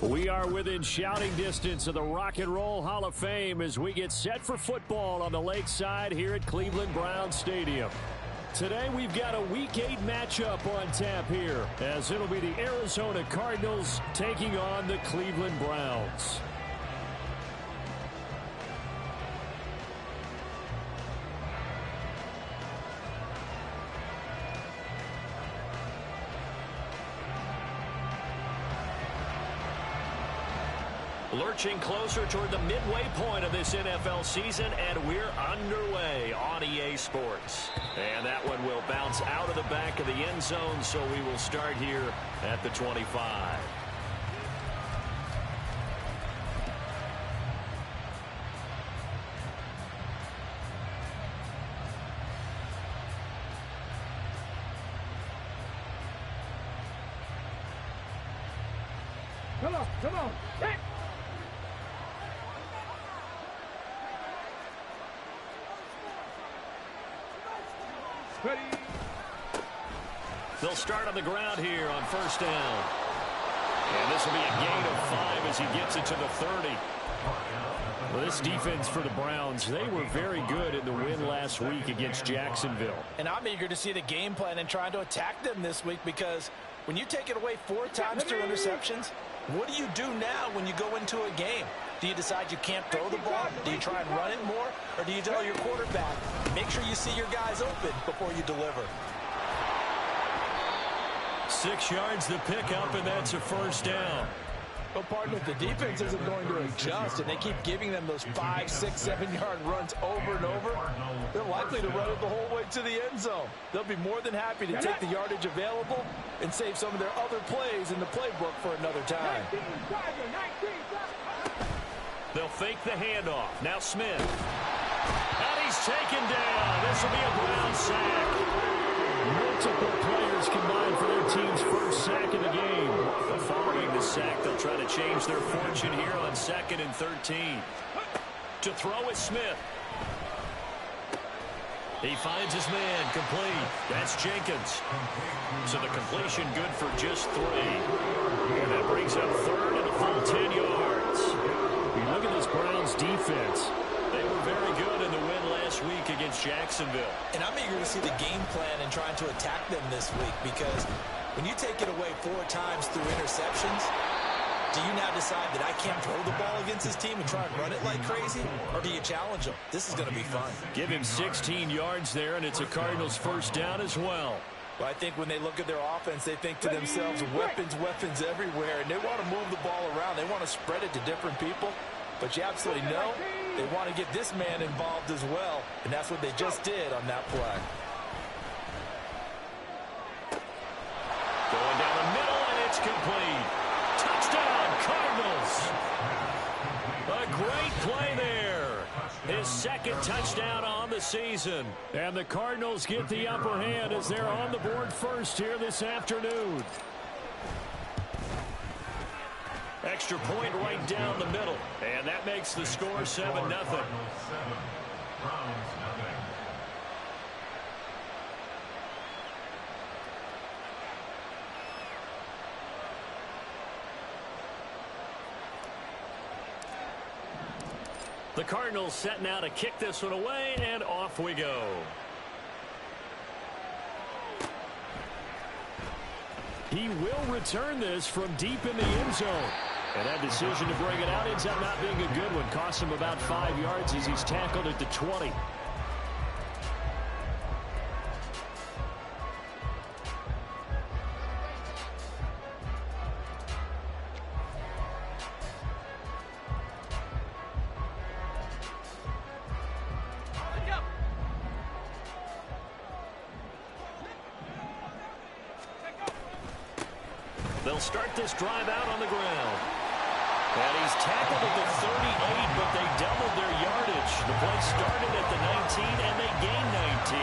We are within shouting distance of the Rock and Roll Hall of Fame as we get set for football on the lakeside here at Cleveland Browns Stadium. Today we've got a Week 8 matchup on tap here, as it'll be the Arizona Cardinals taking on the Cleveland Browns. Lurching closer toward the midway point of this NFL season, and we're underway on EA Sports. And that one will bounce out of the back of the end zone, so we will start here at the 25. Come on, hey! They'll start on the ground here on first down. And this will be a gain of 5 as he gets it to the 30. Well, this defense for the Browns, they were very good in the win last week against Jacksonville. And I'm eager to see the game plan and trying to attack them this week, because when you take it away 4 times through interceptions, what do you do now when you go into a game? Do you decide you can't throw the ball? Do you try and run it more? Or do you tell your quarterback, make sure you see your guys open before you deliver? 6 yards the pickup, and that's a first down. Well, partner, the defense isn't going to adjust, and they keep giving them those 5, 6, 7-yard runs over and over. They're likely to run it the whole way to the end zone. They'll be more than happy to take the yardage available and save some of their other plays in the playbook for another time. They'll fake the handoff. Now Smith. And he's taken down. This will be a Brown sack. Multiple players combined for their team's first sack of the game. Following the sack, they'll try to change their fortune here on 2nd and 13. To throw is Smith. He finds his man, complete. That's Jenkins. So the completion good for just 3. And that brings up 3rd and a full 10 yards. You look at this Browns defense. They were very good in the win last week against Jacksonville. And I'm eager to see the game plan and trying to attack them this week, because when you take it away 4 times through interceptions, do you now decide that I can't throw the ball against this team and try and run it like crazy? Or do you challenge them? This is going to be fun. Give him 16 yards there, and it's a Cardinals first down as well. Well, I think when they look at their offense, they think to themselves, weapons, weapons everywhere, and they want to move the ball around. They want to spread it to different people. But you absolutely know they want to get this man involved as well, and that's what they just did on that play. Going down the middle, and it's complete. Touchdown, Cardinals. A great play there. His 2nd touchdown on the season. And the Cardinals get the upper hand as they're on the board first here this afternoon. Extra point right down the middle. And that makes the score 7-0. The Cardinals set now to kick this one away, and off we go. He will return this from deep in the end zone. And that decision to bring it out ends up not being a good one. Costs him about 5 yards as he's tackled at the 20. They'll start this drive out on the ground. And he's tackled at the 38, but they doubled their yardage. The play started at the 19, and they gained 19.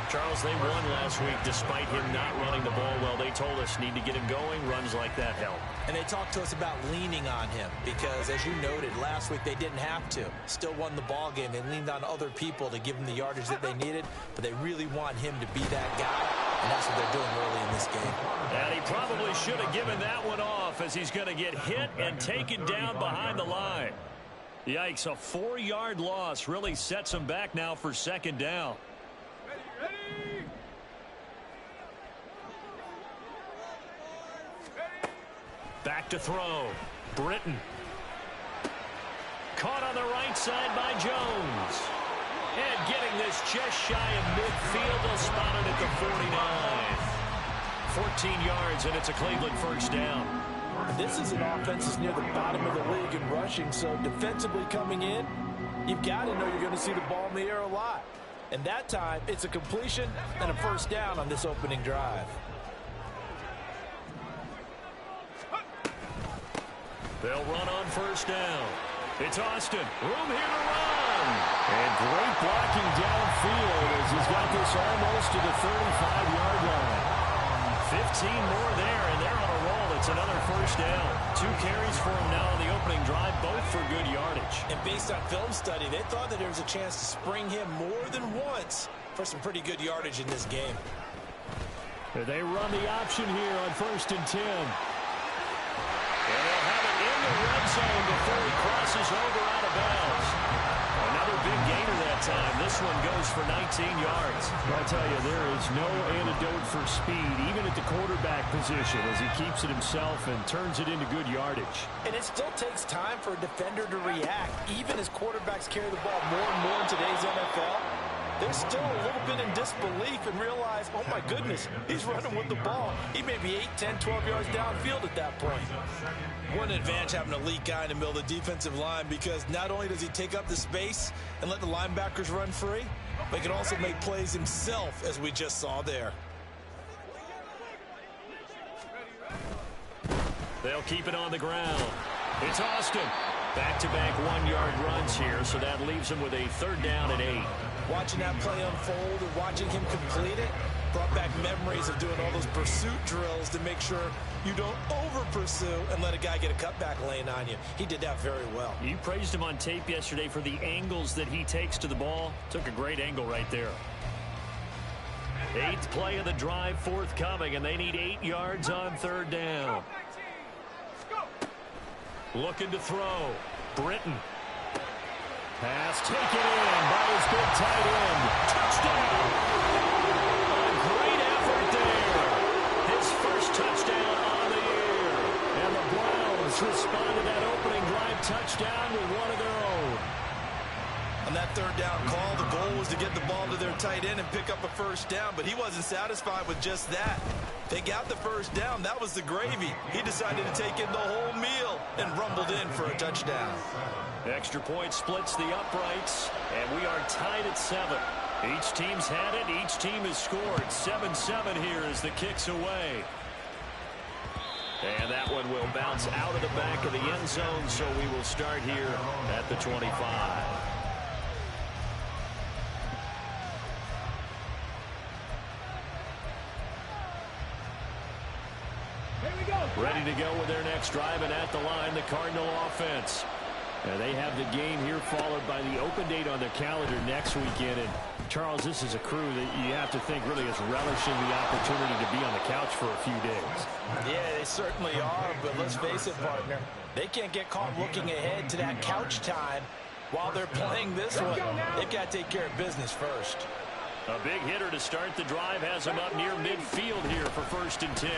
Charles, they won last week despite him not running the ball well. They told us need to get him going. Runs like that help. And they talked to us about leaning on him because, as you noted, last week they didn't have to. Still won the ball game. They leaned on other people to give them the yardage that they needed, but they really want him to be that guy. and that's what they're doing early in this game. And he probably should have given that one off, as he's going to get hit and taken down behind the line. Yikes, a 4-yard loss really sets him back now for second down. Ready. Back to throw. Britton. Caught on the right side by Jones. And getting this just shy of midfield. They'll spot it at the 49. 14 yards, and it's a Cleveland first down. This is an offense that's near the bottom of the league in rushing, so defensively coming in, you've got to know you're going to see the ball in the air a lot. And that time, it's a completion and a first down on this opening drive. They'll run on first down. It's Austin. Room here to run. And great blocking downfield as he's got this almost to the 35-yard line. 15 more there, and they're on a roll. It's another first down. 2 carries for him now on the opening drive, both for good yardage. And based on film study, they thought that there was a chance to spring him more than once for some pretty good yardage in this game. They run the option here on 1st and 10. And they'll have it in the red zone before he crosses over out of bounds. Another big gainer that time. This one goes for 19 yards. I'll tell you, there is no antidote for speed, even at the quarterback position, as he keeps it himself and turns it into good yardage. And it still takes time for a defender to react, even as quarterbacks carry the ball more and more in today's NFL. They're still a little bit in disbelief and realize, oh my goodness, he's running with the ball. He may be 8, 10, 12 yards downfield at that point. One advantage having an elite guy in the middle of the defensive line, because not only does he take up the space and let the linebackers run free, but he can also make plays himself, as we just saw there. They'll keep it on the ground. It's Austin. Back-to-back 1-yard runs here, so that leaves him with a 3rd down and 8. Watching that play unfold and watching him complete it brought back memories of doing all those pursuit drills to make sure you don't over-pursue and let a guy get a cutback lane on you. He did that very well. You praised him on tape yesterday for the angles that he takes to the ball. Took a great angle right there. 8th play of the drive forthcoming, and they need 8 yards on 3rd down. Looking to throw. Britton. Pass taken in by his big tight end. Touchdown! A great effort there. His first touchdown on the year. And the Browns respond to that opening drive touchdown with one of their own. On that 3rd down call, the goal was to get the ball to their tight end and pick up a first down, but he wasn't satisfied with just that. They got the first down. That was the gravy. He decided to take in the whole meal and rumbled in for a touchdown. Extra point splits the uprights, and we are tied at 7. Each team's had it. Each team has scored. 7-7 here as the kick's away. And that one will bounce out of the back of the end zone, so we will start here at the 25. Ready to go with their next drive, and at the line, the Cardinal offense. They have the game here followed by the open date on their calendar next weekend. And Charles, this is a crew that you have to think really is relishing the opportunity to be on the couch for a few days. Yeah, they certainly are, but let's face it, partner. They can't get caught looking ahead to that couch time while they're playing this one. They've got to take care of business first. A big hitter to start the drive has him up near midfield here for 1st and 10.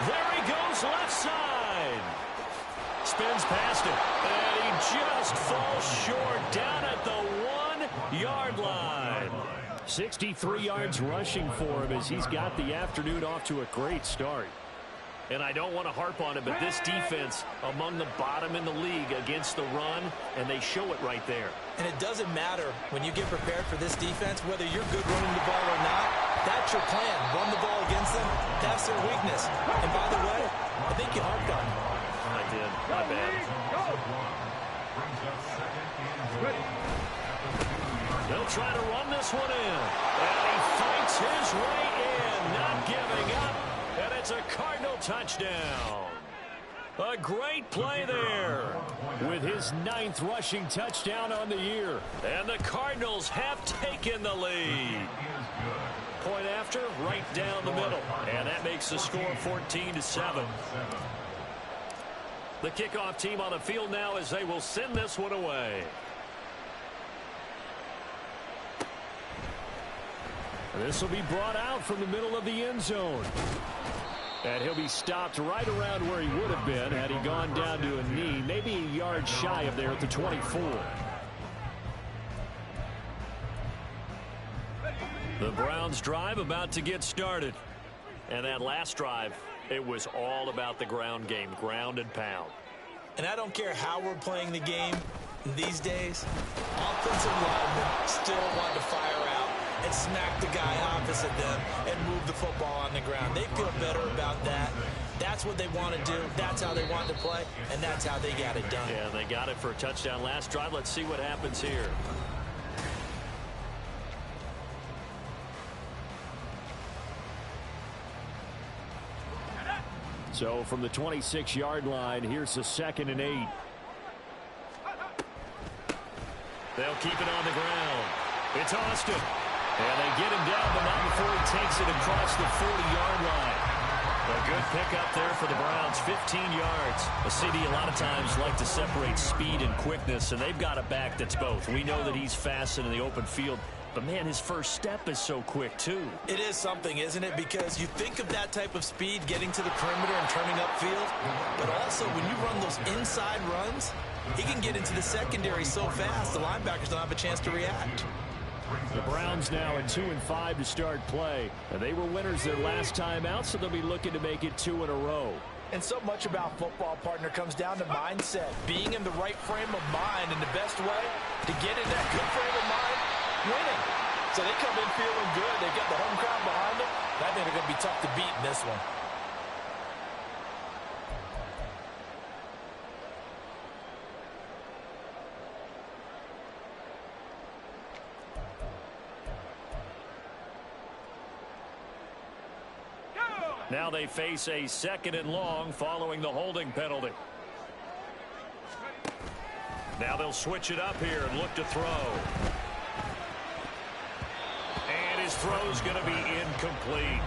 There he goes, left side. Spins past it, and he just falls short down at the 1-yard line. 63 yards rushing for him as he's got the afternoon off to a great start. And I don't want to harp on it, but this defense among the bottom in the league against the run, and they show it right there. And it doesn't matter when you get prepared for this defense, whether you're good running the ball or not. That's your plan. Run the ball against them. That's their weakness. And by the way, I think you harped on it. I did. My bad. They'll try to run this one in. And he fights his way in, not giving up. And it's a Cardinal touchdown. A great play there with his 9th rushing touchdown on the year. And the Cardinals have taken the lead. Point after, right down the middle. And that makes the score 14-7. The kickoff team on the field now as they will send this one away. This will be brought out from the middle of the end zone. And he'll be stopped right around where he would have been had he gone down to a knee, maybe a yard shy of there at the 24. The Browns drive about to get started. And that last drive, it was all about the ground game, ground and pound. And I don't care how we're playing the game these days, offensive linemen still want to fire out and smack the guy opposite them and move the football on the ground. They feel better about that. That's what they want to do. That's how they want to play, and that's how they got it done. Yeah, they got it for a touchdown last drive. Let's see what happens here. So from the 26-yard line, here's the 2nd and 8. They'll keep it on the ground. It's Austin. And they get him down, but not before he takes it across the 40-yard line. A good pickup there for the Browns, 15 yards. A CD a lot of times like to separate speed and quickness, and they've got a back that's both. We know that he's fast in the open field, but, man, his first step is so quick, too. It is something, isn't it? Because you think of that type of speed getting to the perimeter and turning upfield, but also when you run those inside runs, he can get into the secondary so fast the linebackers don't have a chance to react. The Browns now at 2-5 to start play. And they were winners their last time out, so they'll be looking to make it 2 in a row. And so much about football, partner, comes down to mindset. Being in the right frame of mind, and the best way to get in that good frame of mind, winning. So they come in feeling good. They've got the home crowd behind them. I think they're going to be tough to beat in this one. Now they face a 2nd and long following the holding penalty. Now they'll switch it up here and look to throw. And his throw's going to be incomplete.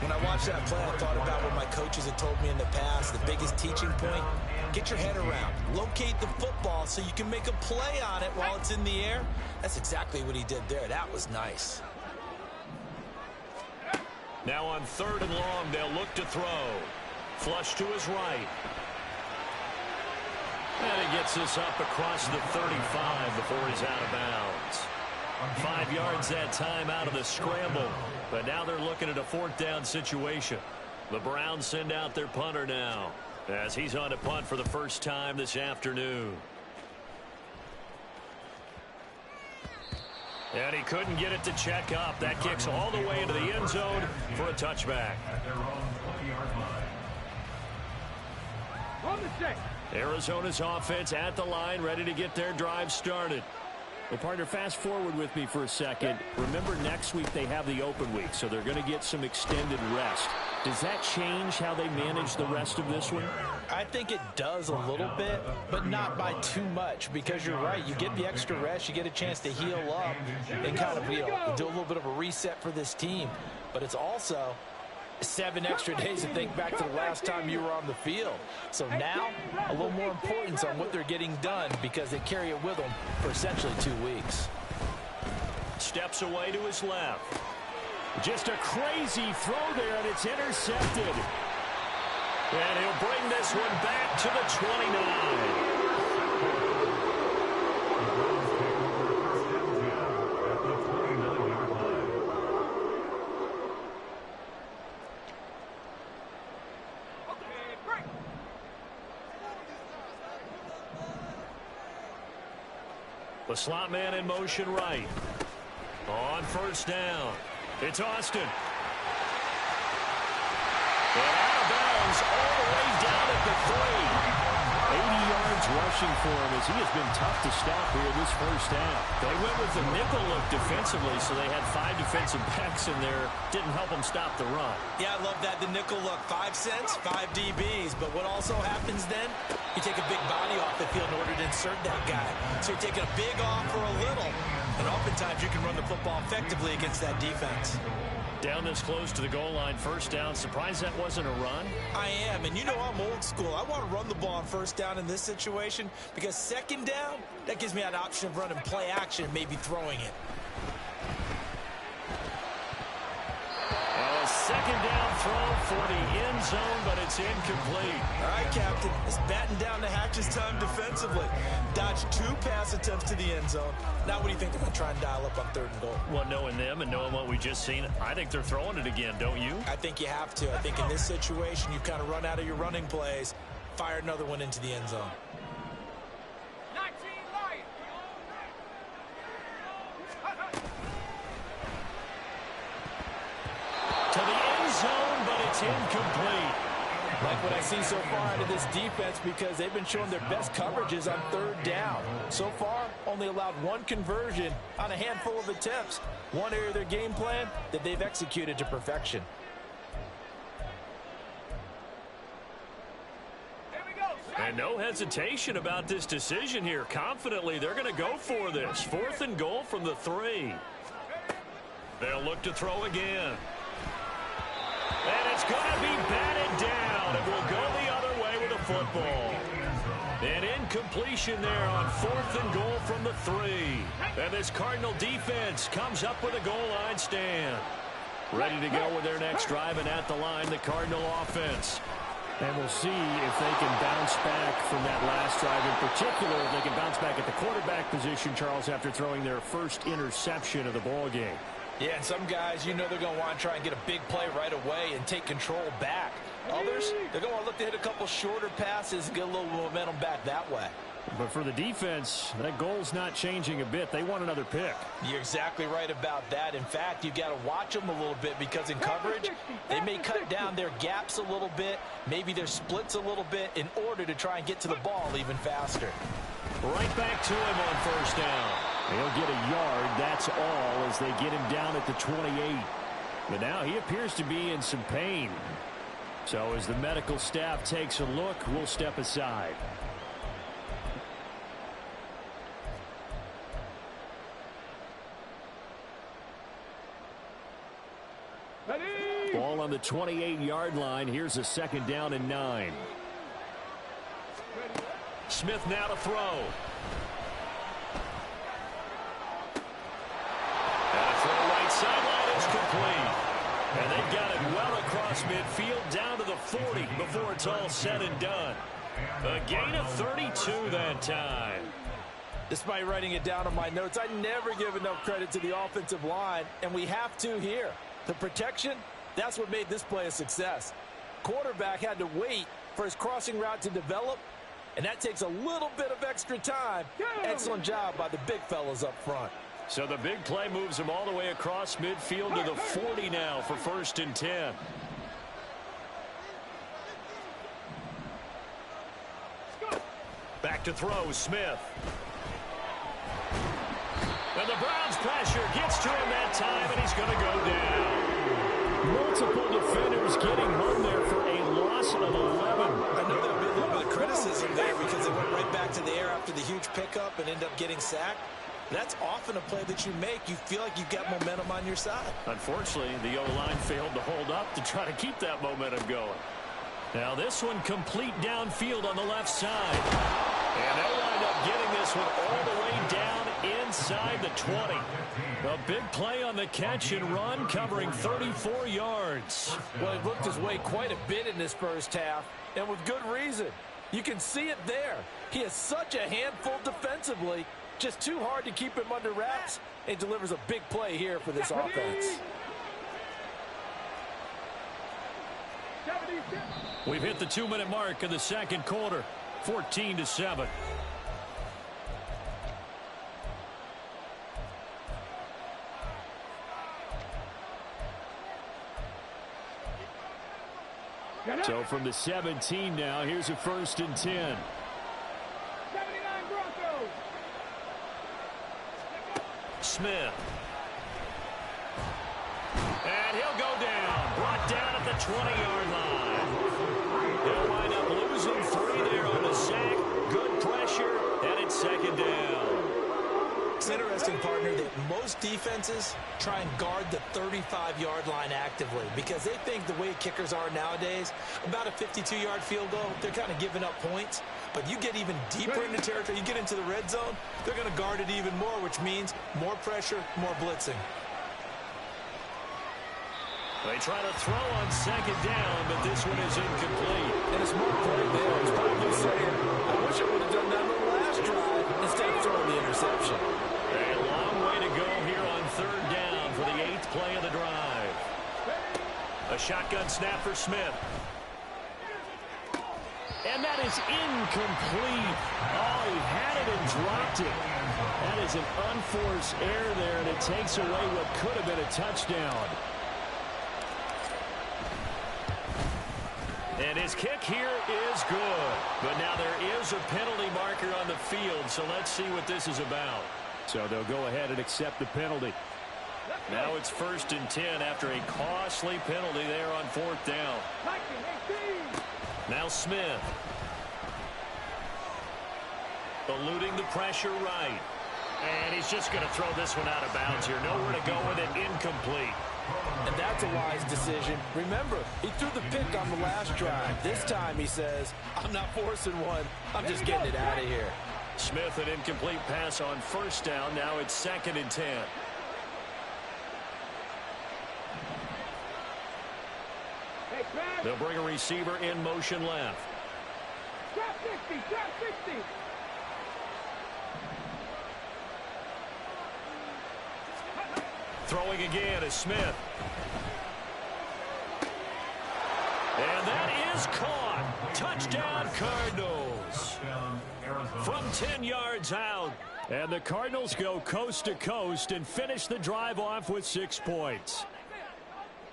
When I watched that play, I thought about what my coaches had told me in the past. The biggest teaching point, get your head around. Locate the football so you can make a play on it while it's in the air. That's exactly what he did there. That was nice. Now on 3rd and long, they'll look to throw. Flush to his right. And he gets this up across the 35 before he's out of bounds. 5 yards that time out of the scramble. But now they're looking at a 4th down situation. The Browns send out their punter now, as he's on to punt for the first time this afternoon. And he couldn't get it to check up. That kicks all the way into the end zone for a touchback. Arizona's offense at the line, ready to get their drive started. Well, partner, fast forward with me for a second. Remember, next week they have the open week, so they're going to get some extended rest. Does that change how they manage the rest of this one? I think it does a little bit, but not by too much, because you're right. You get the extra rest. You get a chance to heal up and kind of, do a little bit of a reset for this team. But it's also 7 extra days to think back to the last time you were on the field. So now, a little more importance on what they're getting done, because they carry it with them for essentially 2 weeks. Steps away to his left. Just a crazy throw there, and it's intercepted. And he'll bring this one back to the 29. The slot man in motion right. On 1st down. It's Austin. And out of bounds all the way down at the 3. 80 yards rushing for him as he has been tough to stop here this first half. They went with the nickel look defensively, so they had 5 defensive backs in there. Didn't help them stop the run. Yeah, I love that. The nickel look, 5 cents, 5 DBs. But what also happens then, you take a big body off the field in order to insert that guy. So you're taking a big off for a little. And oftentimes you can run the football effectively against that defense. Down this close to the goal line, first down. Surprised that wasn't a run? I am, and you know I'm old school. I want to run the ball on first down in this situation because second down, that gives me an option of running play action and maybe throwing it. A second down throw for the end zone, but it's incomplete. All right, Captain, it's batten down the hatches time defensively. Dodged 2 pass attempts to the end zone. Now what do you think they're going to try and dial up on 3rd and goal? Well, knowing them and knowing what we just seen, I think they're throwing it again, don't you? I think you have to. I think in this situation, you kind of run out of your running plays, fire another one into the end zone. 19 Lions. To the end zone, but it's incomplete. Like what I see so far out of this defense because they've been showing their best coverages on 3rd down. So far, only allowed 1 conversion on a handful of attempts. One area of their game plan that they've executed to perfection. Here we go. And no hesitation about this decision here. Confidently, they're going to go for this. 4th and goal from the 3. They'll look to throw again. And it's going to be batted down. It will go the other way with a football. An incompletion there on 4th and goal from the 3. And this Cardinal defense comes up with a goal line stand. Ready to go with their next drive, and at the line, the Cardinal offense. And we'll see if they can bounce back from that last drive. In particular, if they can bounce back at the quarterback position, Charles, after throwing their first interception of the ball game. Yeah, and some guys, you know they're going to want to try and get a big play right away and take control back. Others, they're going to look to hit a couple shorter passes and get a little momentum back that way. But for the defense, that goal's not changing a bit. They want another pick. You're exactly right about that. In fact, you've got to watch them a little bit because in coverage, they may cut down their gaps a little bit, maybe their splits a little bit in order to try and get to the ball even faster. Right back to him on first down. He'll get a yard, that's all, as they get him down at the 28. But now he appears to be in some pain. So as the medical staff takes a look, we'll step aside. Ball on the 28-yard line. Here's a 2nd down and 9. Smith now to throw. And a throw right sideline is complete. And they've got it well across midfield down to the 40 before it's all said and done. A gain of 32 that time. Despite writing it down on my notes, I never give enough credit to the offensive line, and we have to here. The protection, that's what made this play a success. Quarterback had to wait for his crossing route to develop, and that takes a little bit of extra time. Excellent job by the big fellas up front. So the big play moves him all the way across midfield to the 40 now for 1st and 10. Back to throw, Smith. And the Browns pressure gets to him that time, and he's going to go down. Multiple defenders getting home there for a loss of 11. I know there'll be a little bit of criticism there because they went right back to the air after the huge pickup and end up getting sacked. That's often a play that you make. You feel like you've got momentum on your side. Unfortunately, the O-line failed to hold up to try to keep that momentum going. Now this one complete downfield on the left side. And they'll wind up getting this one all the way down inside the 20. A big play on the catch and run, covering 34 yards. Well, he looked his way quite a bit in this first half, and with good reason. You can see it there. He is such a handful defensively. Just too hard to keep him under wraps, and delivers a big play here for this offense. We've hit the 2-minute mark of the second quarter, 14-7. So from the 17 now, here's a 1st and 10. Smith. And he'll go down. Brought down at the 20-yard line. He'll wind up losing 3 there on the sack. Good pressure, and it's second down. It's interesting, partner, that most defenses try and guard the 35-yard line actively because they think the way kickers are nowadays, about a 52-yard field goal, they're kind of giving up points. But you get even deeper into territory, you get into the red zone, they're going to guard it even more, which means more pressure, more blitzing. They try to throw on second down, but this one is incomplete. And a smart play there. He's probably saying, I wish I would have done that on the last drive instead of throwing the interception. A long way to go here on third down for the 8th play of the drive. A shotgun snap for Smith. And that is incomplete. Oh, he had it and dropped it. That is an unforced error there, and it takes away what could have been a touchdown. And his kick here is good. But now there is a penalty marker on the field, so let's see what this is about. So they'll go ahead and accept the penalty. Now it's 1st and 10 after a costly penalty there on 4th down. Now Smith. Eluding the pressure right. And he's just going to throw this one out of bounds here. Nowhere to go with it. Incomplete. And that's a wise decision. Remember, he threw the pick on the last drive. This time he says, I'm not forcing one. I'm just getting it out of here. Smith, an incomplete pass on 1st down. Now it's 2nd and 10. They'll bring a receiver in motion left. Drop 60, drop 60. Throwing again is Smith. And that is caught. Touchdown, Cardinals. From 10 yards out. And the Cardinals go coast to coast and finish the drive off with 6 points.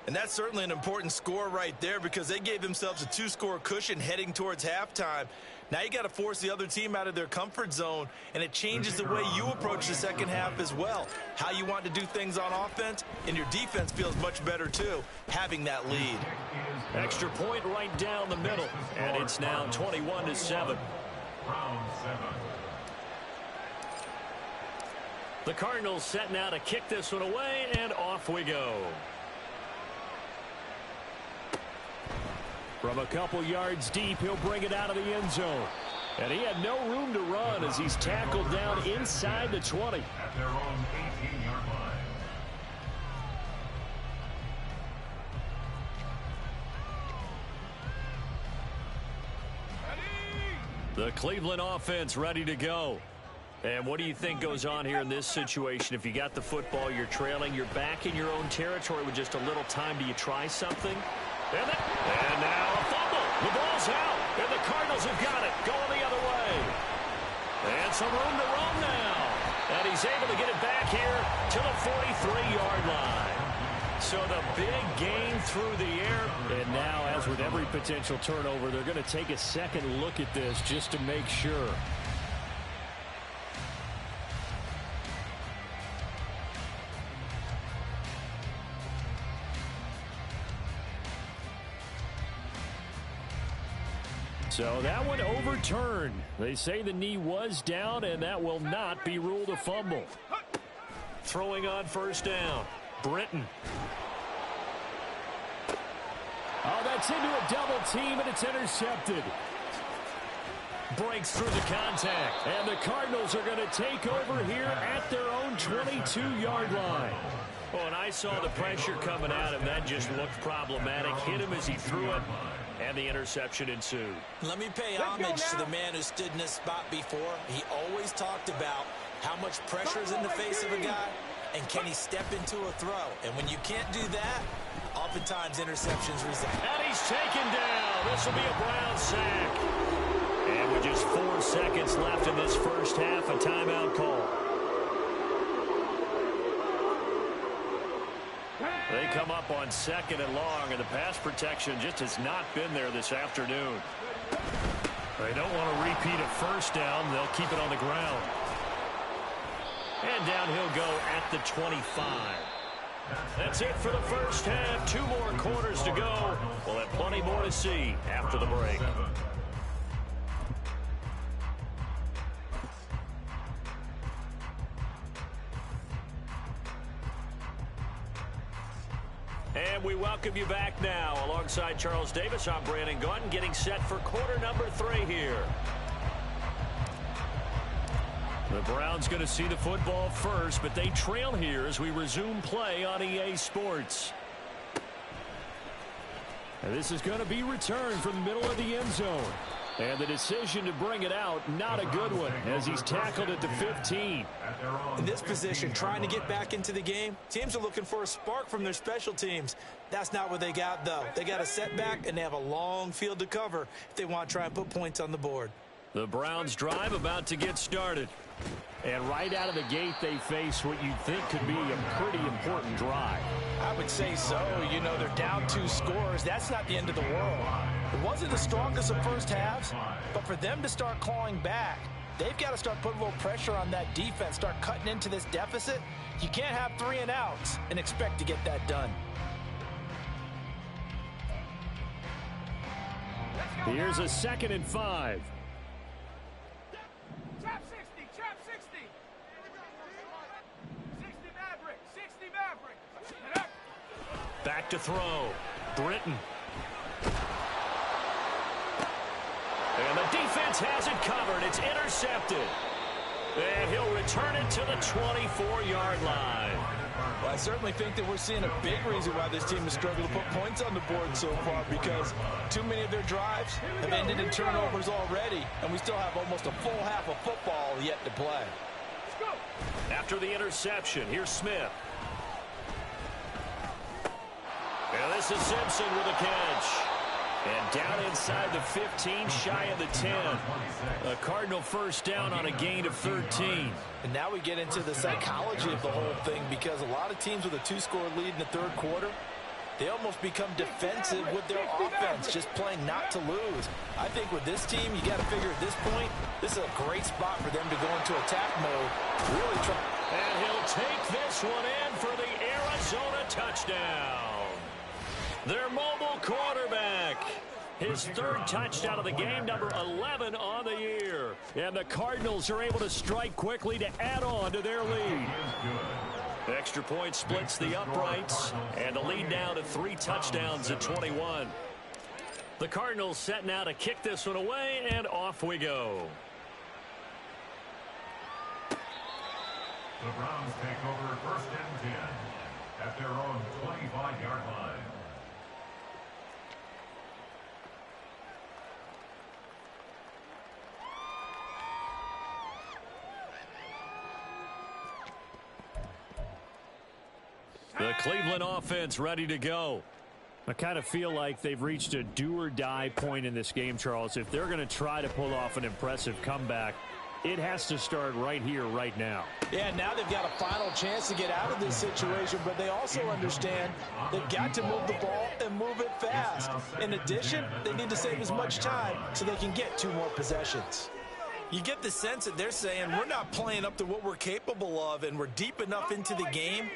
And that's certainly an important score right there because they gave themselves a 2-score cushion heading towards halftime. Now you got to force the other team out of their comfort zone, and it changes the way you approach the second half as well. How you want to do things on offense, and your defense feels much better too, having that lead. Extra point right down the middle, and it's now 21-7. The Cardinals setting out to kick this one away, and off we go. From a couple yards deep, he'll bring it out of the end zone. And he had no room to run as he's tackled down inside the 20. At their own 18-yard line. The Cleveland offense ready to go. And what do you think goes on here in this situation? If you got the football, you're trailing, you're back in your own territory with just a little time. Do you try something? And now a fumble. The ball's out. And the Cardinals have got it. Going the other way. And some room to roam now. And he's able to get it back here to the 43-yard line. So the big gain through the air. And now, as with every potential turnover, they're going to take a second look at this just to make sure. So that one overturned. They say the knee was down, and that will not be ruled a fumble. Throwing on 1st down. Britton. Oh, that's into a double team, and it's intercepted. Breaks through the contact, and the Cardinals are going to take over here at their own 22-yard line. Oh, and I saw the pressure coming at him. That just looked problematic. Hit him as he threw it. And the interception ensued. Let me pay homage to the man who stood in this spot before. He always talked about how much pressure is in the face of a guy and can he step into a throw. And when you can't do that, oftentimes interceptions result. And he's taken down. This will be a Brown sack. And with just 4 seconds left in this first half, a timeout call. They come up on 2nd and long, and the pass protection just has not been there this afternoon. They don't want to repeat a 1st down. They'll keep it on the ground. And down he'll go at the 25. That's it for the first half. 2 more quarters to go. We'll have plenty more to see after the break. And we welcome you back now. Alongside Charles Davis, I'm Brandon Gaudin, getting set for quarter number 3 here. The Browns going to see the football first, but they trail here as we resume play on EA Sports. And this is going to be returned from the middle of the end zone. And the decision to bring it out, not a good one, as he's tackled at the 15. In this position, trying to get back into the game, teams are looking for a spark from their special teams. That's not what they got, though. They got a setback, and they have a long field to cover if they want to try and put points on the board. The Browns drive about to get started. And right out of the gate, they face what you'd think could be a pretty important drive. I would say so. You know, they're down 2 scores. That's not the end of the world. It wasn't the strongest of first halves, but for them to start clawing back, they've got to start putting a little pressure on that defense, start cutting into this deficit. You can't have 3 and outs and expect to get that done. Here's a 2nd and 5. Trap 60, trap 60. 60 Maverick, 60 Maverick. Back to throw. Britton. And the defense has it covered. It's intercepted. And he'll return it to the 24-yard line. Well, I certainly think that we're seeing a big reason why this team has struggled to put points on the board so far, because too many of their drives have ended in turnovers already, and we still have almost a full half of football yet to play. After the interception, here's Smith. And this is Simpson with a catch. And down inside the 15, shy of the 10. A Cardinal first down on a gain of 13. And now we get into the psychology of the whole thing, because a lot of teams with a 2-score lead in the third quarter, they almost become defensive with their offense, just playing not to lose. I think with this team, you got to figure at this point, this is a great spot for them to go into attack mode. Really try. And he'll take this one in for the Arizona touchdown. Their mobile quarterback. His 3rd touchdown of the game, number 11 on the year. And the Cardinals are able to strike quickly to add on to their lead. Extra point splits the uprights, and the lead now to 3 touchdowns at 21. The Cardinals set now to kick this one away, and off we go. The Browns take over 1st and 10 at their own 25-yard line. The Cleveland offense ready to go. I kind of feel like they've reached a do-or-die point in this game, Charles. If they're going to try to pull off an impressive comeback, it has to start right here, right now. Yeah, now they've got a final chance to get out of this situation, but they also understand they've got to move the ball and move it fast. In addition, they need to save as much time so they can get 2 more possessions. You get the sense that they're saying we're not playing up to what we're capable of, and we're deep enough into the game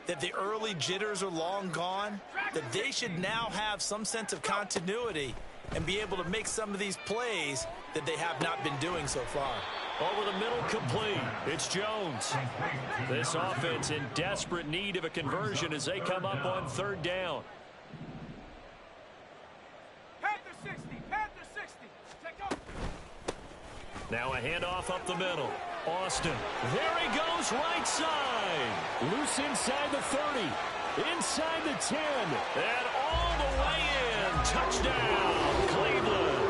that the early jitters are long gone, that they should now have some sense of continuity and be able to make some of these plays that they have not been doing so far. Over the middle, complete. It's Jones. This offense in desperate need of a conversion as they come up on 3rd down. Panther 60, Panther 60. Take off. Now a handoff up the middle. Austin. There he goes, right side. Loose inside the 30. Inside the 10. And all the way in. Touchdown, Cleveland.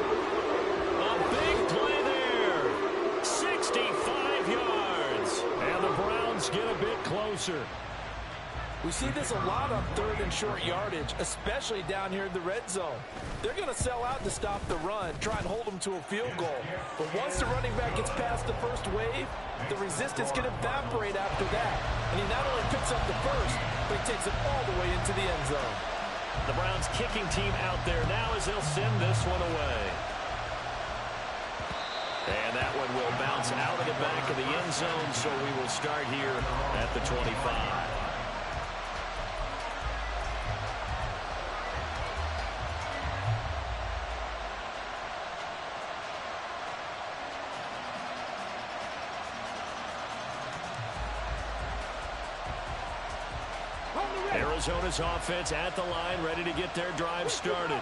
A big play there. 65 yards. And the Browns get a bit closer. We see this a lot on 3rd and short yardage, especially down here in the red zone. They're going to sell out to stop the run, try and hold them to a field goal. But once the running back gets past the first wave, the resistance can evaporate after that. And he not only picks up the first, but he takes it all the way into the end zone. The Browns kicking team out there now as they'll send this one away. And that one will bounce out of the back of the end zone, so we will start here at the 25. Arizona's offense at the line, ready to get their drive started.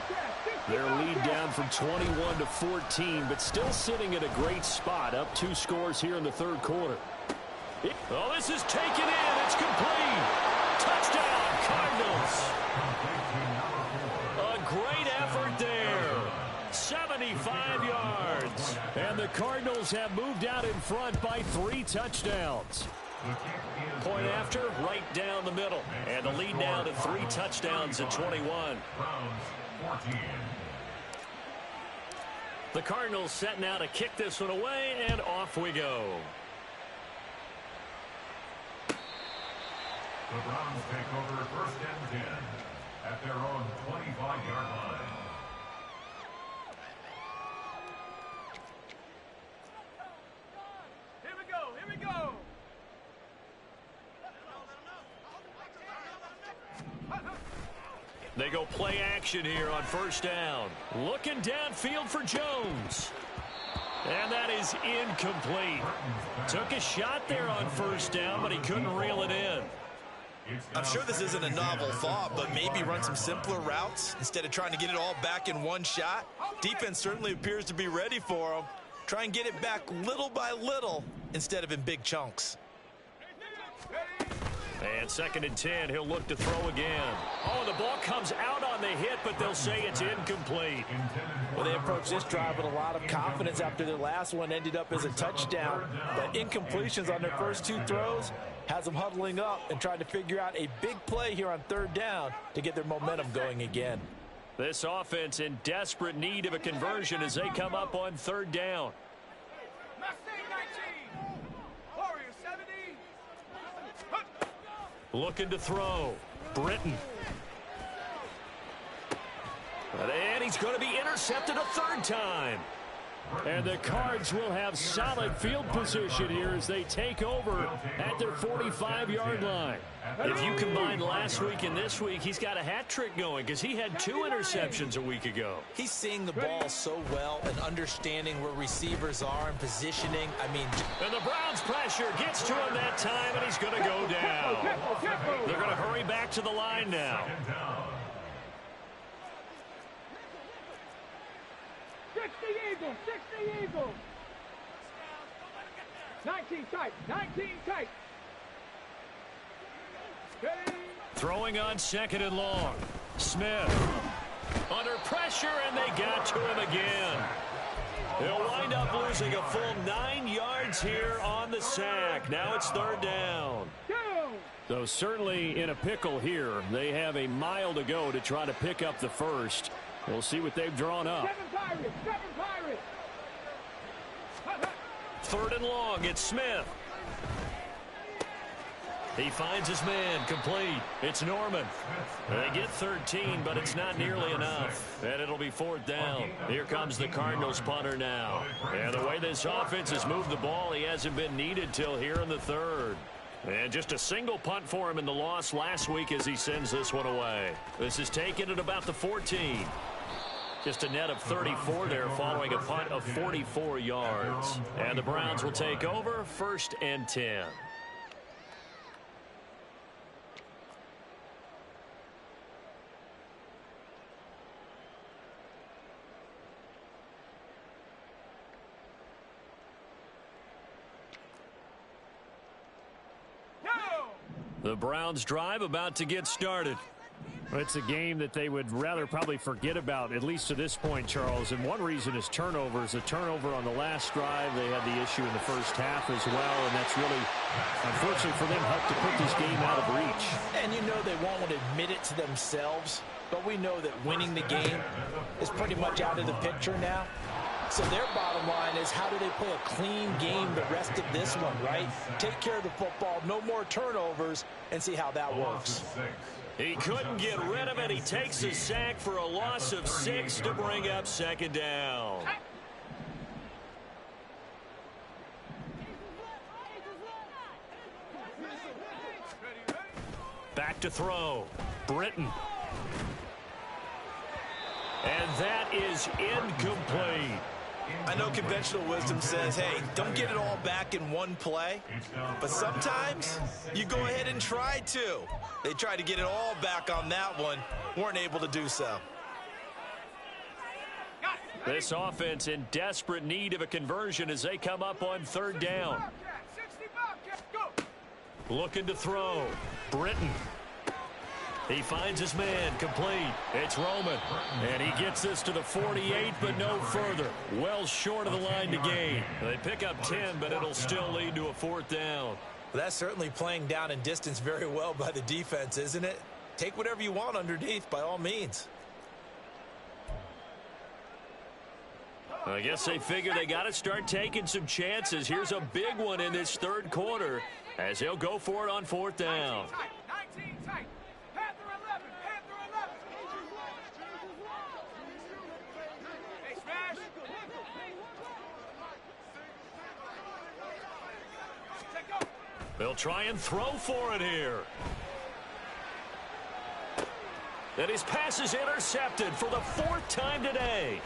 Their lead down from 21 to 14, but still sitting at a great spot, up 2 scores here in the third quarter. Oh, this is taken in. It's complete. Touchdown, Cardinals. A great effort there. 75 yards. And the Cardinals have moved out in front by 3 touchdowns. Point after, right down the middle. And the lead now to 3 touchdowns at 21. The Cardinals setting out to kick this one away, and off we go. The Browns take over first and 10 at their own 25-yard line. Here we go, here we go. They go play action here on first down. Looking downfield for Jones. And that is incomplete. Took a shot there on first down, but he couldn't reel it in. I'm sure this isn't a novel thought, but maybe run some simpler routes instead of trying to get it all back in one shot. Defense certainly appears to be ready for him. Try and get it back little by little instead of in big chunks. And second and 10, he'll look to throw again. Oh, the ball comes out on the hit, but they'll say it's incomplete. Well, they approached this drive with a lot of confidence after their last one ended up as a touchdown. But incompletions on their first 2 throws has them huddling up and trying to figure out a big play here on third down to get their momentum going again. This offense in desperate need of a conversion as they come up on third down. Mustang 19. Warrior 70. Looking to throw. Britton. And he's going to be intercepted a third time. And the Cards will have solid field position here as they take over at their 45-yard line. If you combine last week and this week, he's got a hat trick going because he had 2 interceptions a week ago. He's seeing the ball so well and understanding where receivers are and positioning. And the Browns pressure gets to him that time, and he's going to go down. They're going to hurry back to the line now. 60 Eagles, 60 Eagles. 19 tight, 19 tight. Throwing on second and long. Smith under pressure, and they got to him again. They'll wind up losing a full 9 yards here on the sack. Now it's third down. So certainly in a pickle here. They have a mile to go to try to pick up the first. We'll see what they've drawn up. 7 Pirates, 7 Pirates. Third and long, it's Smith. He finds his man, complete. It's Norman. They get 13, but it's not nearly enough. And it'll be fourth down. Here comes the Cardinals punter now. And the way this offense has moved the ball, he hasn't been needed till here in the third. And just a single punt for him in the loss last week as he sends this one away. This is taken at about the 14. Just a net of 34 there following a punt of 44 yards. And the Browns will take over first and 10. The Browns drive about to get started. It's a game that they would rather probably forget about, at least to this point, Charles. And one reason is turnovers. A turnover on the last drive. They had the issue in the first half as well. And that's really, unfortunately for them, helped to put this game out of reach. And you know they won't want to admit it to themselves. But we know that winning the game is pretty much out of the picture now. So their bottom line is, how do they play a clean game the rest of this one, right? Take care of the football, no more turnovers, and see how that works. He couldn't get rid of it. He takes a sack for a loss of 6 to bring up second down. Back to throw. Britton. And that is incomplete. I know conventional wisdom says, hey, don't get it all back in one play. But sometimes you go ahead and try to. They tried to get it all back on that one. Weren't able to do so. This offense in desperate need of a conversion as they come up on third down. Looking to throw. Britton. He finds his man, complete. It's Roman, and he gets this to the 48, but no further. Well short of the line to gain. They pick up 10, but it'll still lead to a fourth down. Well, that's certainly playing down in distance very well by the defense, isn't it? Take whatever you want underneath, by all means. I guess they figure they got to start taking some chances. Here's a big one in this third quarter as he'll go for it on fourth down. 19 tight. Panther 11. Panther 11. Hey, smash. Take go. They'll try and throw for it here. And his pass is intercepted for the fourth time today.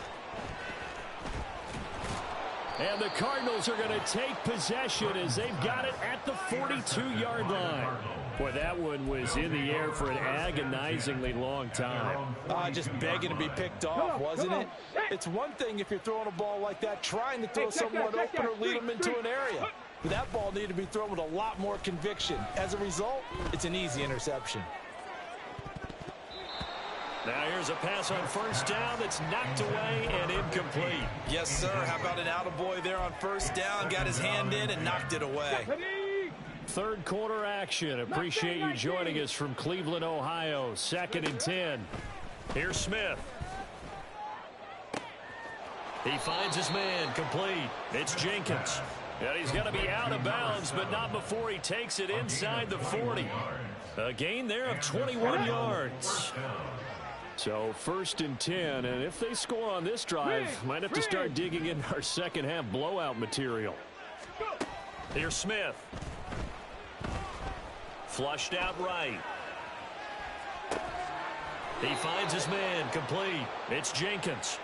And the Cardinals are going to take possession as they've got it at the 42-yard line. Boy, that one was in the air for an agonizingly long time. Just begging to be picked off, wasn't it? It's one thing if you're throwing a ball like that, trying to throw someone open or lead them into an area. But that ball needed to be thrown with a lot more conviction. As a result, it's an easy interception. Now here's a pass on first down that's knocked away and incomplete. Yes, sir. How about an attaboy there on first down? Got his hand in and knocked it away. Third quarter action. Appreciate you joining us from Cleveland, Ohio. 2nd and 10. Here's Smith. He finds his man, complete. It's Jenkins. And he's going to be out of bounds, but not before he takes it inside the 40. A gain there of 21 yards. So 1st and 10, and if they score on this drive, might have to start digging in our second half blowout material. Here's Smith. Flushed out right. He finds his man, complete. It's Jenkins.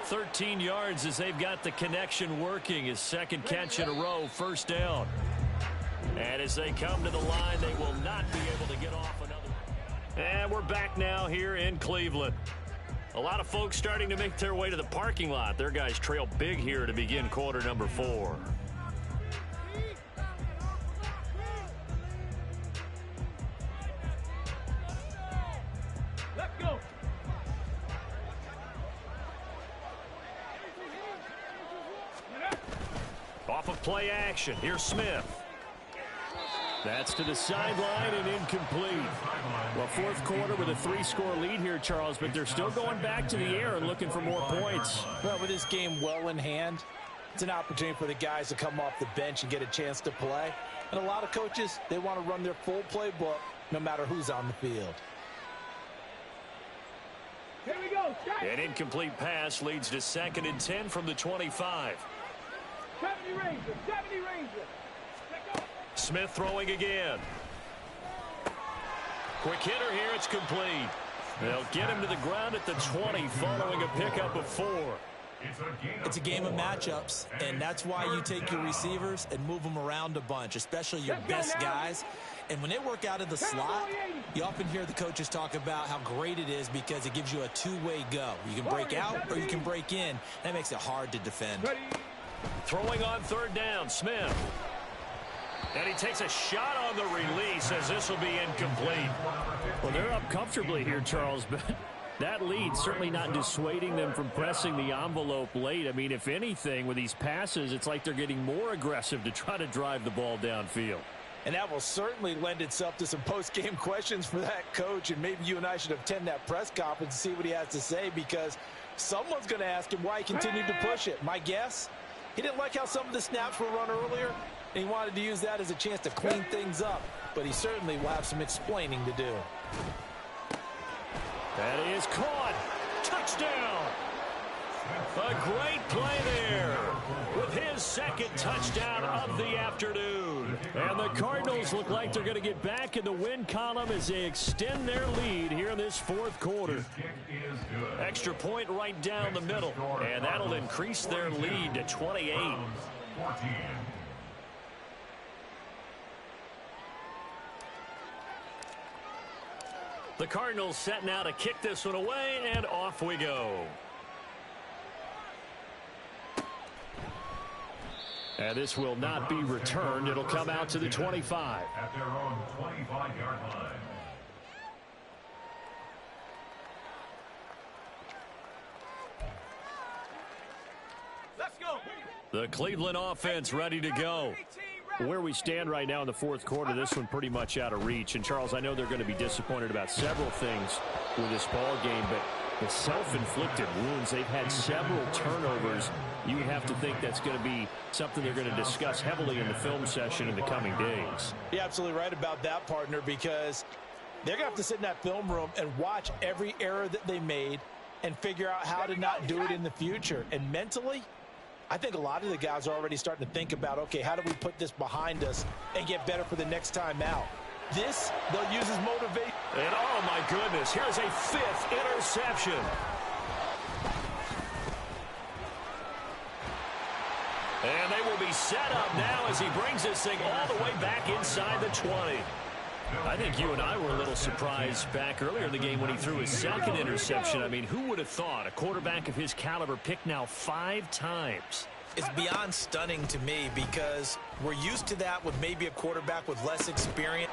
13 yards as they've got the connection working. His second catch in a row, first down. And as they come to the line, they will not be able to get off another. And we're back now here in Cleveland. A lot of folks starting to make their way to the parking lot. Their guys trail big here to begin quarter number 4. Let's go. Off of play action. Here's Smith. That's to the sideline and incomplete. Well, fourth quarter with a 3-score lead here, Charles, but they're still going back to the air and looking for more points. Well, with this game well in hand, it's an opportunity for the guys to come off the bench and get a chance to play. And a lot of coaches, they want to run their full playbook no matter who's on the field. Here we go. An incomplete pass leads to 2nd and 10 from the 25. 70 Ranger. 70 Ranger. Take go. Smith throwing again. Quick hitter here. It's complete. They'll get him to the ground at the 20 following a pickup of 4. It's a game of matchups, and that's why you take your receivers and move them around a bunch, especially your best guys. And when they work out of the slot, you often hear the coaches talk about how great it is because it gives you a two-way go. You can break out or you can break in. That makes it hard to defend. Throwing on third down, Smith. And he takes a shot on the release as this will be incomplete. Well, they're up comfortably here, Charles, but that lead certainly not dissuading them from pressing the envelope late. I mean, if anything, with these passes, it's like they're getting more aggressive to try to drive the ball downfield. And that will certainly lend itself to some post-game questions for that coach, and maybe you and I should attend that press conference and see what he has to say, because someone's going to ask him why he continued to push it. My guess, he didn't like how some of the snaps were run earlier, and he wanted to use that as a chance to clean things up, but he certainly will have some explaining to do. That is caught. Touchdown. A great play there with his second touchdown of the afternoon. And the Cardinals look like they're going to get back in the win column as they extend their lead here in this fourth quarter. Extra point right down the middle, and that'll increase their lead to 28. The Cardinals set now to kick this one away, and off we go. And this will not be returned. It'll come out to the 25. At their own 25-yard line. Let's go. The Cleveland offense ready to go. Where we stand right now in the fourth quarter, this one pretty much out of reach. And, Charles, I know they're going to be disappointed about several things with this ball game, but the self-inflicted wounds, they've had several turnovers. You would have to think that's going to be something they're going to discuss heavily in the film session in the coming days. You're absolutely right about that, partner, because they're going to have to sit in that film room and watch every error that they made and figure out how to not do it in the future. And mentally, I think a lot of the guys are already starting to think about, okay, how do we put this behind us and get better for the next time out? This, they'll use as motivation. And, oh, my goodness, here's a fifth interception. And they will be set up now as he brings this thing all the way back inside the 20. I think you and I were a little surprised back earlier in the game when he threw his second interception. I mean, who would have thought a quarterback of his caliber picked now 5 times? It's beyond stunning to me because we're used to that with maybe a quarterback with less experience.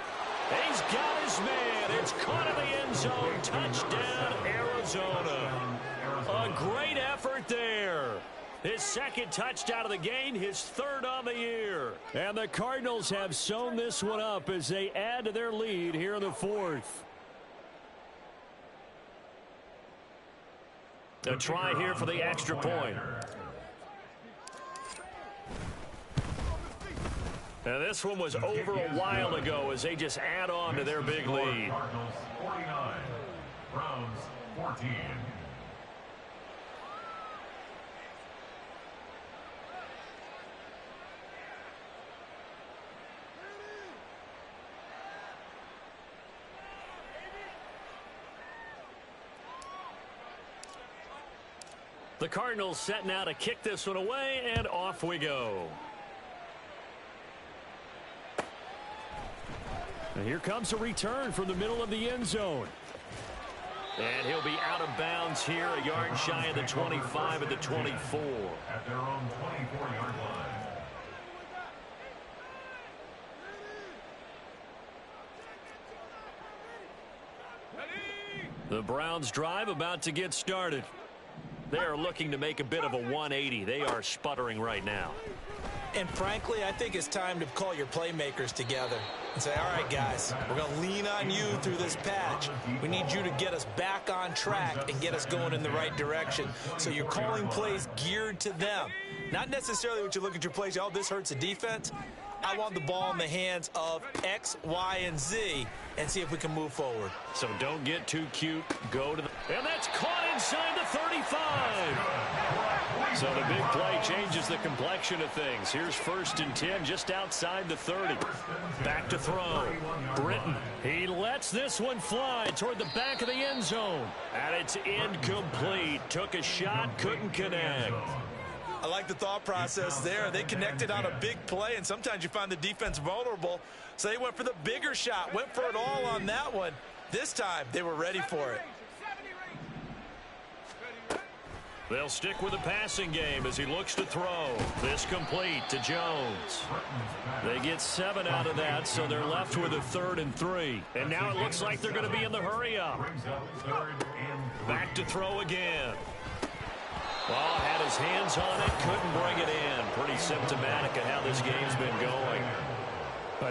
He's got his man. It's caught in the end zone. Touchdown, Arizona. A great effort there. His second touchdown of the game, his third on the year. And the Cardinals have sewn this one up as they add to their lead here in the fourth. A try here for the extra point. And this one was over a while ago as they just add on to their big lead. Cardinals 49, Browns 14. The Cardinals set now to kick this one away, and off we go. And here comes a return from the middle of the end zone. And he'll be out of bounds here, a yard shy of the 25 at the 24. At their own 24-yard line. The Browns drive about to get started. They are looking to make a bit of a 180. They are sputtering right now. And frankly, I think it's time to call your playmakers together and say, all right, guys, we're going to lean on you through this patch. We need you to get us back on track and get us going in the right direction. So you're calling plays geared to them. Not necessarily what you look at your plays, oh, this hurts the defense. I want the ball in the hands of X, Y, and Z and see if we can move forward. So don't get too cute. Go to the... And that's caught inside the 35. So the big play changes the complexion of things. Here's 1st and 10 just outside the 30. Back to throw. Britton. He lets this one fly toward the back of the end zone. And it's incomplete. Took a shot, couldn't connect. I like the thought process there. They connected on a big play, and sometimes you find the defense vulnerable. So they went for the bigger shot, went for it all on that one. This time, they were ready for it. They'll stick with the passing game as he looks to throw. This complete to Jones. They get 7 out of that, so they're left with a 3rd and 3. And now it looks like they're going to be in the hurry-up. Back to throw again. Well, had his hands on it, couldn't bring it in. Pretty symptomatic of how this game's been going.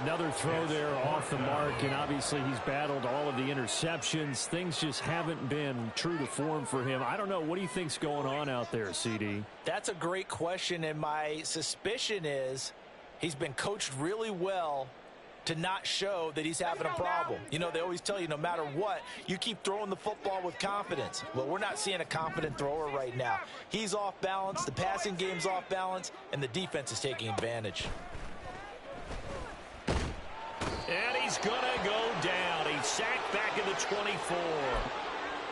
Another throw there off the mark, and obviously he's battled all of the interceptions. Things just haven't been true to form for him. I don't know. What do you think's going on out there, CD? That's a great question, and my suspicion is he's been coached really well to not show that he's having a problem. You know, they always tell you no matter what, you keep throwing the football with confidence. Well, we're not seeing a confident thrower right now. He's off balance, the passing game's off balance, and the defense is taking advantage. And he's going to go down. He's sacked back at the 24.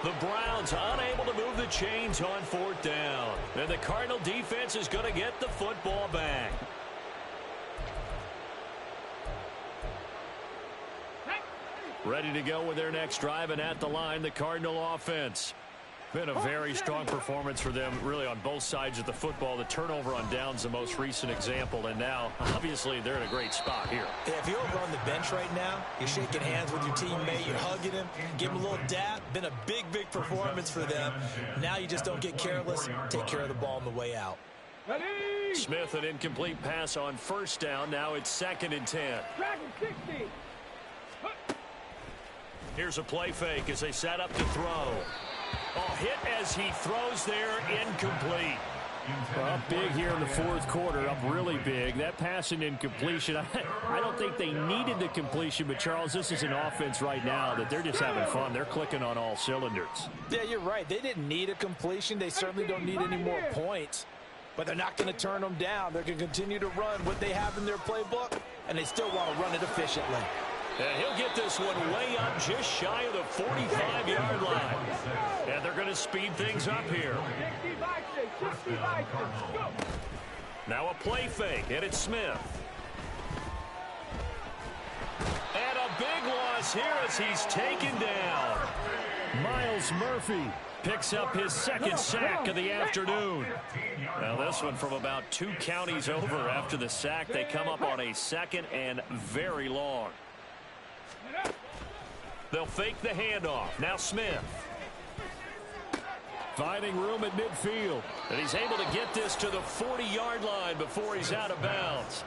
The Browns unable to move the chains on 4th down. And the Cardinal defense is going to get the football back. Ready to go with their next drive, and at the line, the Cardinal offense. Been a very strong performance for them, really, on both sides of the football. The turnover on downs, the most recent example, and now, obviously, they're in a great spot here. Yeah, if you're over on the bench right now, you're shaking hands with your teammate, you're hugging him, give him a little dap. Been a big, big performance for them. Now you just don't get careless. Take care of the ball on the way out. Smith, an incomplete pass on 1st down. Now it's 2nd and 10. Here's a play fake as they set up to throw. Oh, hit as he throws there, incomplete. Up big here in the 4th quarter, up really big. That pass and incompletion, I don't think they needed the completion, but Charles, this is an offense right now that they're just having fun. They're clicking on all cylinders. Yeah, you're right. They didn't need a completion. They certainly don't need any more points, but they're not going to turn them down. They're going to continue to run what they have in their playbook, and they still want to run it efficiently. And he'll get this one way up just shy of the 45-yard line. And they're going to speed things up here. Now a play fake, and it's Smith. And a big loss here as he's taken down. Miles Murphy picks up his 2nd sack of the afternoon. Now this one from about 2 counties over after the sack. They come up on a 2nd and very long. They'll fake the handoff. Now Smith. Finding room at midfield. And he's able to get this to the 40-yard line before he's out of bounds.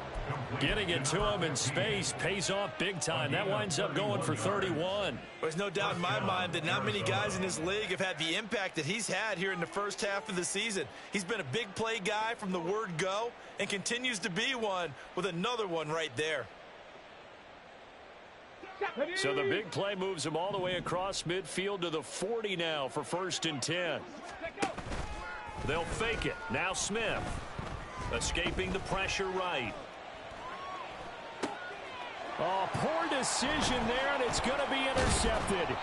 Getting it to him in space pays off big time. That winds up going for 31. There's no doubt in my mind that not many guys in this league have had the impact that he's had here in the first half of the season. He's been a big play guy from the word go and continues to be one with another one right there. So the big play moves him all the way across midfield to the 40 now for 1st and 10. They'll fake it. Now Smith. Escaping the pressure right. Oh, poor decision there, and it's going to be intercepted.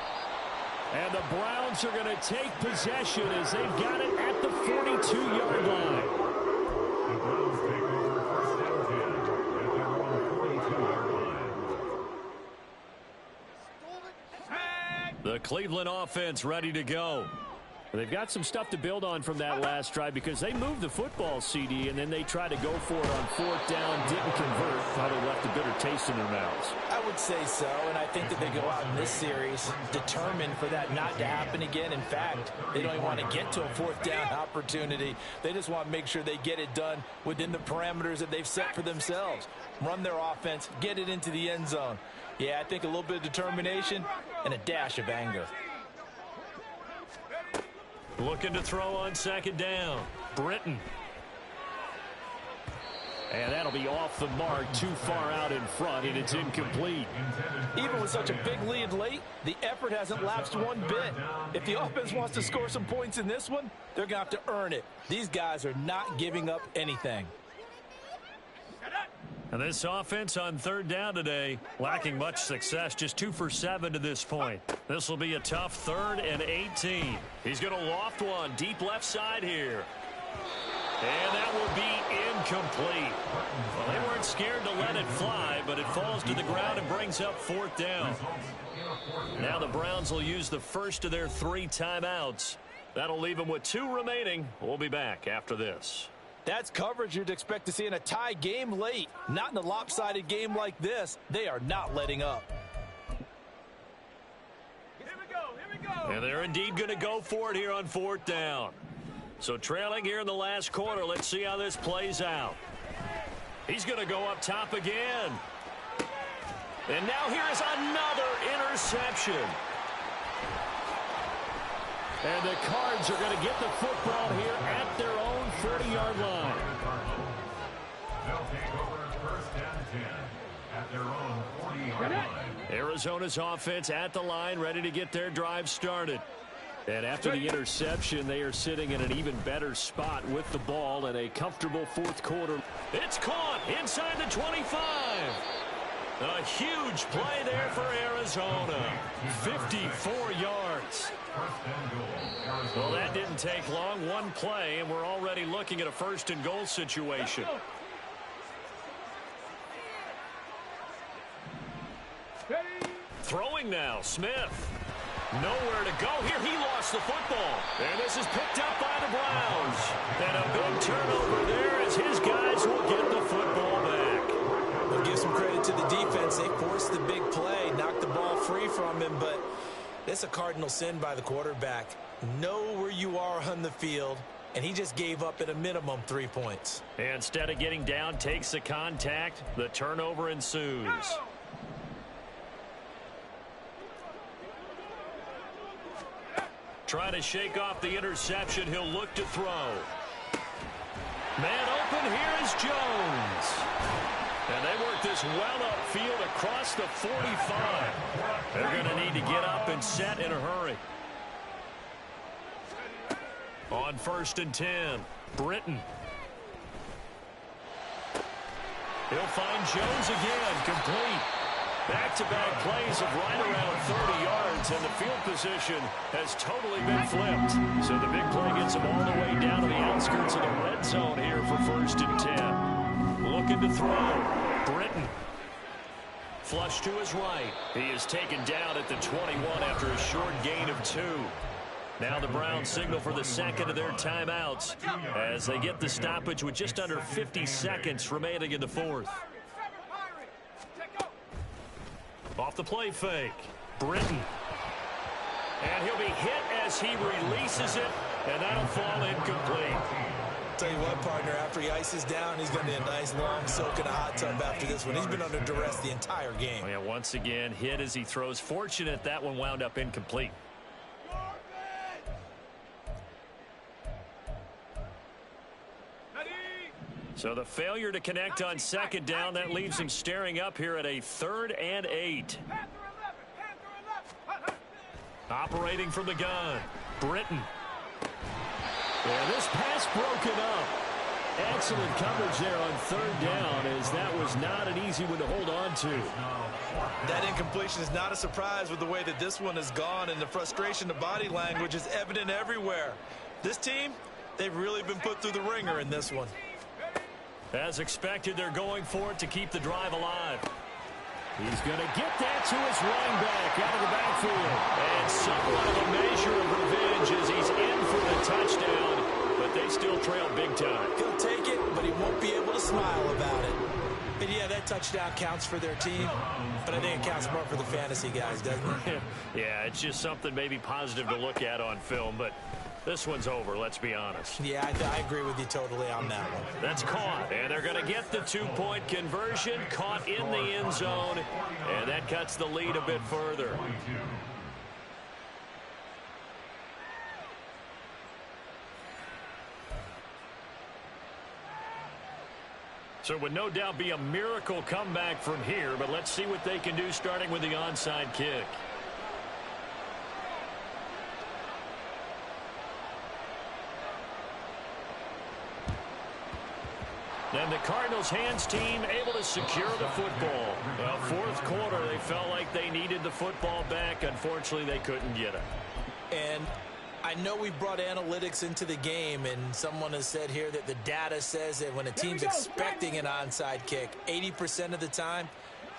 And the Browns are going to take possession as they've got it at the 42-yard line. The Browns take over 1st and 10 at their own 42-yard line. The Cleveland offense ready to go. They've got some stuff to build on from that last drive because they moved the football, CD, and then they tried to go for it on 4th down, didn't convert, probably left a bitter taste in their mouths. I would say so, and I think that they go out in this series determined for that not to happen again. In fact, they don't even want to get to a 4th down opportunity. They just want to make sure they get it done within the parameters that they've set for themselves. Run their offense, get it into the end zone. Yeah, I think a little bit of determination and a dash of anger. Looking to throw on 2nd down. Britton. And that'll be off the mark, too far out in front, and it's incomplete. Even with such a big lead late, the effort hasn't lapsed one bit. If the offense wants to score some points in this one, they're going to have to earn it. These guys are not giving up anything. And this offense on 3rd down today, lacking much success, just 2 for 7 to this point. This will be a tough 3rd and 18. He's going to loft one deep left side here. And that will be incomplete. Well, they weren't scared to let it fly, but it falls to the ground and brings up 4th down. Now the Browns will use the first of their 3 timeouts. That'll leave them with 2 remaining. We'll be back after this. That's coverage you'd expect to see in a tie game late. Not in a lopsided game like this. They are not letting up. Here we go. And they're indeed going to go for it here on 4th down. So trailing here in the last quarter, let's see how this plays out. He's going to go up top again. And now here is another interception. And the Cards are going to get the football here at their own 40-yard line. They'll take over 1st and 10 at at their own 40-yard line. Arizona's offense at the line, ready to get their drive started. And after the interception, they are sitting in an even better spot with the ball in a comfortable fourth quarter. It's caught inside the 25. A huge play there for Arizona. 54 yards. Well, that didn't take long. One play, and we're already looking at a first and goal situation. Throwing now, Smith. Nowhere to go here. He lost the football. And this is picked up by the Browns. And a big turnover there as his guys will get the football back. We'll give some credit to the defense. They forced the big play, knocked the ball free from him, but it's a cardinal sin by the quarterback. Know where you are on the field, and he just gave up at a minimum 3 points. And instead of getting down, takes the contact. The turnover ensues. Trying to shake off the interception. He'll look to throw. Man open. Here is Jones. And they work this well upfield across the 45. They're going to need to get up and set in a hurry. On 1st and 10, Britton. He'll find Jones again, complete. Back-to-back plays of right around 30 yards, and the field position has totally been flipped. So the big play gets him all the way down to the outskirts of the red zone here for 1st and 10. Looking to throw. Britton. Flush to his right. He is taken down at the 21 after a short gain of 2. Now the Browns signal for the second of their timeouts as they get the stoppage with just under 50 seconds remaining in the fourth. Off the play fake. Britton. And he'll be hit as he releases it, and that'll fall incomplete. Tell you what, partner, after he ices down, he's going to be a nice long soak in a hot tub after this one. He's been under duress the entire game. Oh, yeah, once again, hit as he throws. Fortunate that one wound up incomplete. So the failure to connect on second down, that leaves him staring up here at a 3rd and 8. Operating from the gun, Britton. Yeah, this pass broken up. Excellent coverage there on 3rd down, as that was not an easy one to hold on to. That incompletion is not a surprise with the way that this one has gone, and the frustration, the body language is evident everywhere. This team, they've really been put through the ringer in this one. As expected, they're going for it to keep the drive alive. He's going to get that to his running back out of the backfield. And somewhat of a measure of revenge as he's in for the touchdown, but they still trail big time. He'll take it, but he won't be able to smile about it. And yeah, that touchdown counts for their team, but I think it counts more for the fantasy guys, doesn't it? Yeah, it's just something maybe positive to look at on film, but this one's over, let's be honest. Yeah, I agree with you totally on that one. That's caught, and they're going to get the 2-point conversion, caught in the end zone, and that cuts the lead a bit further. So it would no doubt be a miracle comeback from here, but let's see what they can do starting with the onside kick. And the Cardinals' hands team able to secure the football. Well, 4th quarter, they felt like they needed the football back. Unfortunately, they couldn't get it. And I know we brought analytics into the game, and someone has said here that the data says that when a team's expecting an onside kick, 80% of the time,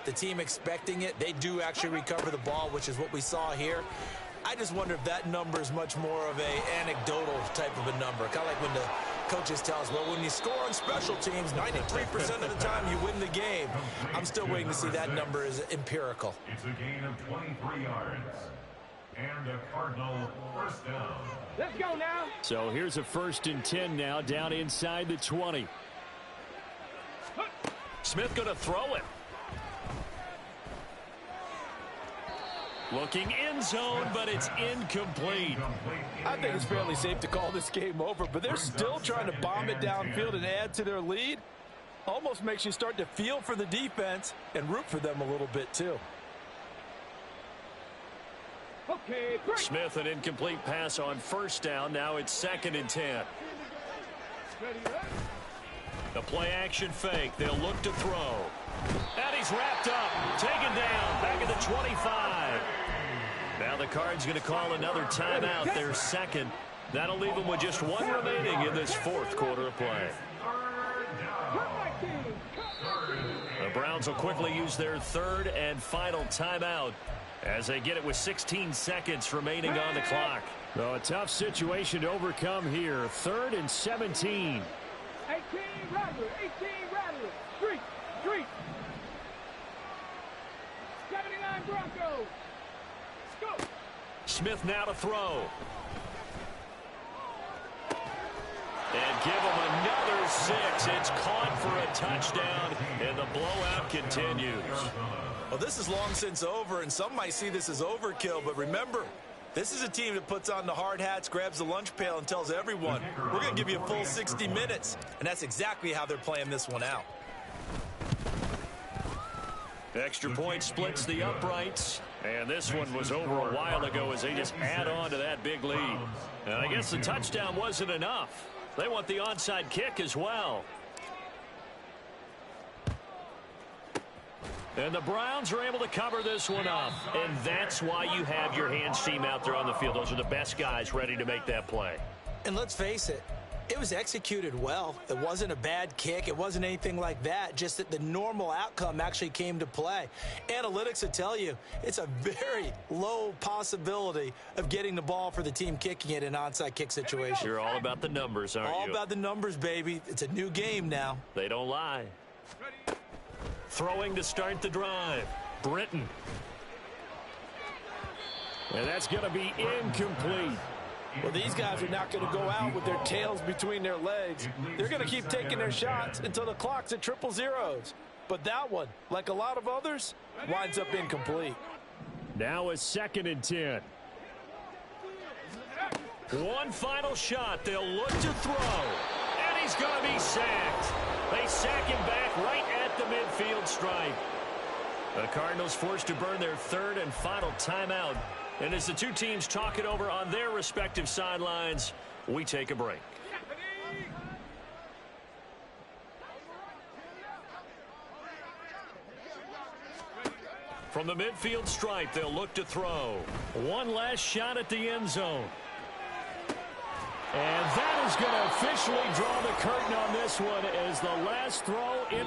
the team expecting it, they do actually recover the ball, which is what we saw here. I just wonder if that number is much more of a anecdotal type of a number. Kind of like when the coaches tell us, well, when you score on special teams, 93% of the time you win the game. I'm still waiting to see that number is empirical. It's a gain of 23 yards. And a Cardinal first down. Let's go now. So here's a 1st and 10 now, down inside the 20. Smith going to throw it. Looking end zone, but it's incomplete. I think it's fairly safe to call this game over, but they're still trying to bomb it downfield and add to their lead. Almost makes you start to feel for the defense and root for them a little bit too. Okay, break. Smith, an incomplete pass on first down. Now it's 2nd and 10. Ready up. The play action fake. They'll look to throw. And he's wrapped up. Taken down. Back at the 25. Now the Cards going to call another timeout. Their second. That'll leave them with just one remaining in this 4th quarter of play. The Browns will quickly use their 3rd and final timeout as they get it with 16 seconds remaining on the clock. So a tough situation to overcome here. 3rd and 17. 18 Rattler, 18 Rattler. Street, street. 79 Broncos. Let's go. Smith now to throw. And give him another 6. It's caught for a touchdown, and the blowout continues. Well, this is long since over, and some might see this as overkill, but remember, this is a team that puts on the hard hats, grabs the lunch pail, and tells everyone, we're going to give you a full 60 minutes. And that's exactly how they're playing this one out. Extra point splits the uprights. And this one was over a while ago as they just add on to that big lead. And I guess the touchdown wasn't enough. They want the onside kick as well. And the Browns are able to cover this one up. And that's why you have your hands team out there on the field. Those are the best guys ready to make that play. And let's face it, it was executed well. It wasn't a bad kick. It wasn't anything like that. Just that the normal outcome actually came to play. Analytics will tell you it's a very low possibility of getting the ball for the team kicking it in an onside kick situation. You're all about the numbers, aren't you? All about the numbers, baby. It's a new game now. They don't lie. Ready. Throwing to start the drive. Britton. And that's going to be incomplete. Well, these guys are not going to go out with their tails between their legs. They're going to keep taking their shots until the clock's at 000. But that one, like a lot of others, winds up incomplete. Now it's 2nd and 10. One final shot. They'll look to throw. And he's going to be sacked. They sack him back right at the midfield stripe. The Cardinals forced to burn their 3rd and final timeout. And as the two teams talk it over on their respective sidelines, we take a break. From the midfield stripe, they'll look to throw. One last shot at the end zone. And that is going to officially draw the curtain on this one as the last throw in.